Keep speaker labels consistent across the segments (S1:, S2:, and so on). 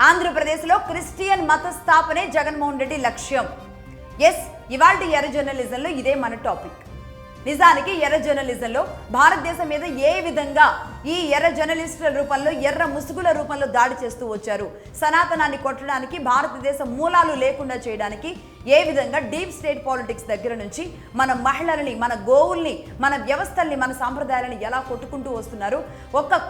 S1: ఆంధ్రప్రదేశ్లో క్రిస్టియన్ మత స్థాపనే జగన్మోహన్ రెడ్డి లక్ష్యం. ఎస్, ఇవాల్టి ఎర్ర జర్నలిజంలో ఇదే మన టాపిక్. నిజానికి ఎర్ర జర్నలిజంలో భారతదేశం మీద ఏ విధంగా ఈ ఎర్ర జర్నలిస్టుల రూపంలో, ఎర్ర ముసుగుల రూపంలో దాడి చేస్తూ వచ్చారు, సనాతనాన్ని కొట్టడానికి, భారతదేశ మూలాలు లేకుండా చేయడానికి ఏ విధంగా డీప్ స్టేట్ పాలిటిక్స్ దగ్గర నుంచి మన మహిళల్ని, మన గోవుల్ని, మన వ్యవస్థల్ని, మన సాంప్రదాయాలను ఎలా కొట్టుకుంటూ వస్తున్నారు,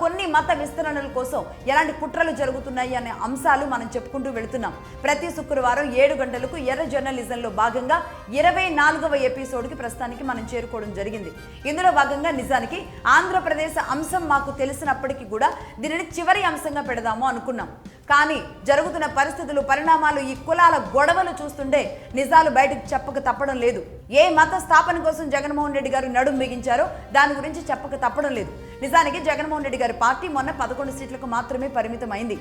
S1: కొన్ని మత విస్తరణల కోసం ఎలాంటి కుట్రలు జరుగుతున్నాయి అనే అంశాలు మనం చెప్పుకుంటూ వెళుతున్నాం. ప్రతి శుక్రవారం 7 గంటలకు ఎర్ర జర్నలిజంలో భాగంగా 24వ ఎపిసోడ్కి ప్రస్తుతానికి మనం చేరుకోవడం జరిగింది. ఇందులో భాగంగా నిజానికి ఆంధ్రప్రదేశ్ అంశం మాకు తెలిసినప్పటికీ కూడా దీనిని చివరి అంశంగా పెడదాము అనుకున్నాం. కానీ జరుగుతున్న పరిస్థితులు, పరిణామాలు, ఈ కులాల గొడవలు చూస్తుంటే నిజాలు బయటకు చెప్పక తప్పడం లేదు. ఏ మత స్థాపన కోసం జగన్మోహన్ రెడ్డి గారు నడుం బిగించారో దాని గురించి చెప్పక తప్పడం లేదు. నిజానికి జగన్మోహన్ రెడ్డి గారి పార్టీ మొన్న 11 సీట్లకు మాత్రమే పరిమితమైంది.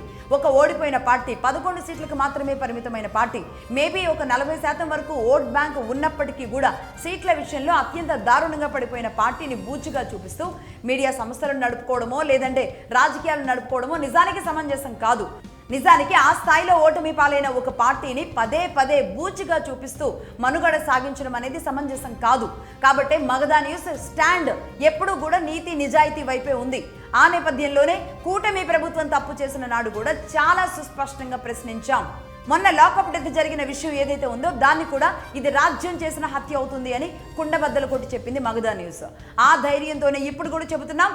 S1: ఓడిపోయిన పార్టీ, 11 సీట్లకు మాత్రమే పరిమితమైన పార్టీ, మేబీ 40% వరకు ఓట్ బ్యాంక్ ఉన్నప్పటికీ కూడా సీట్ల విషయంలో అత్యంత దారుణంగా పడిపోయిన పార్టీని బూచిగా చూపిస్తూ మీడియా సంస్థలను నడుపుకోవడమో లేదంటే రాజకీయాలు నడుపుకోవడమో నిజానికి సమంజసం కాదు. నిజానికి ఆ స్థాయిలో ఓటమి పాలైన ఒక పార్టీని పదే బూచిగా చూపిస్తూ మనుగడ సాగించడం అనేది సమంజసం కాదు. కాబట్టి మగధా న్యూస్ స్టాండ్ ఎప్పుడూ కూడా నీతి నిజాయితీ వైపే ఉంది. ఆ నేపథ్యంలోనే కూటమి ప్రభుత్వం తప్పు చేసిన నాడు కూడా చాలా సుస్పష్టంగా ప్రశ్నించాం. మొన్న లాకప్ డెత్ జరిగిన విషయం ఏదైతే ఉందో దాన్ని కూడా ఇది రాజ్యం చేసిన హత్య అవుతుంది అని కుండబద్దలు కొట్టి చెప్పింది మగధా న్యూస్. ఆ ధైర్యంతోనే ఇప్పుడు కూడా చెబుతున్నాం,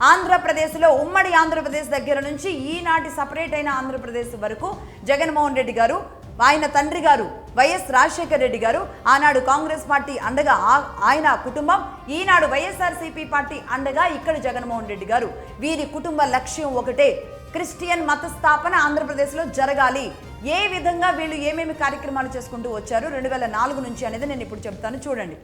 S1: ఆంధ్రప్రదేశ్లో, ఉమ్మడి ఆంధ్రప్రదేశ్ దగ్గర నుంచి ఈనాటి సపరేట్ అయిన ఆంధ్రప్రదేశ్ వరకు జగన్మోహన్ రెడ్డి గారు, ఆయన తండ్రి గారు వైఎస్ రాజశేఖర్ రెడ్డి గారు, ఆనాడు కాంగ్రెస్ పార్టీ అండగా ఆయన కుటుంబం, ఈనాడు వైఎస్ఆర్సీపీ పార్టీ అండగా ఇక్కడ జగన్మోహన్ రెడ్డి గారు, వీరి కుటుంబ లక్ష్యం ఒకటే, క్రిస్టియన్ మత స్థాపన ఆంధ్రప్రదేశ్లో జరగాలి. ఏ విధంగా వీళ్ళు ఏమేమి కార్యక్రమాలు చేసుకుంటూ వచ్చారు 2004 నుంచి అనేది నేను ఇప్పుడు చెప్తాను, చూడండి.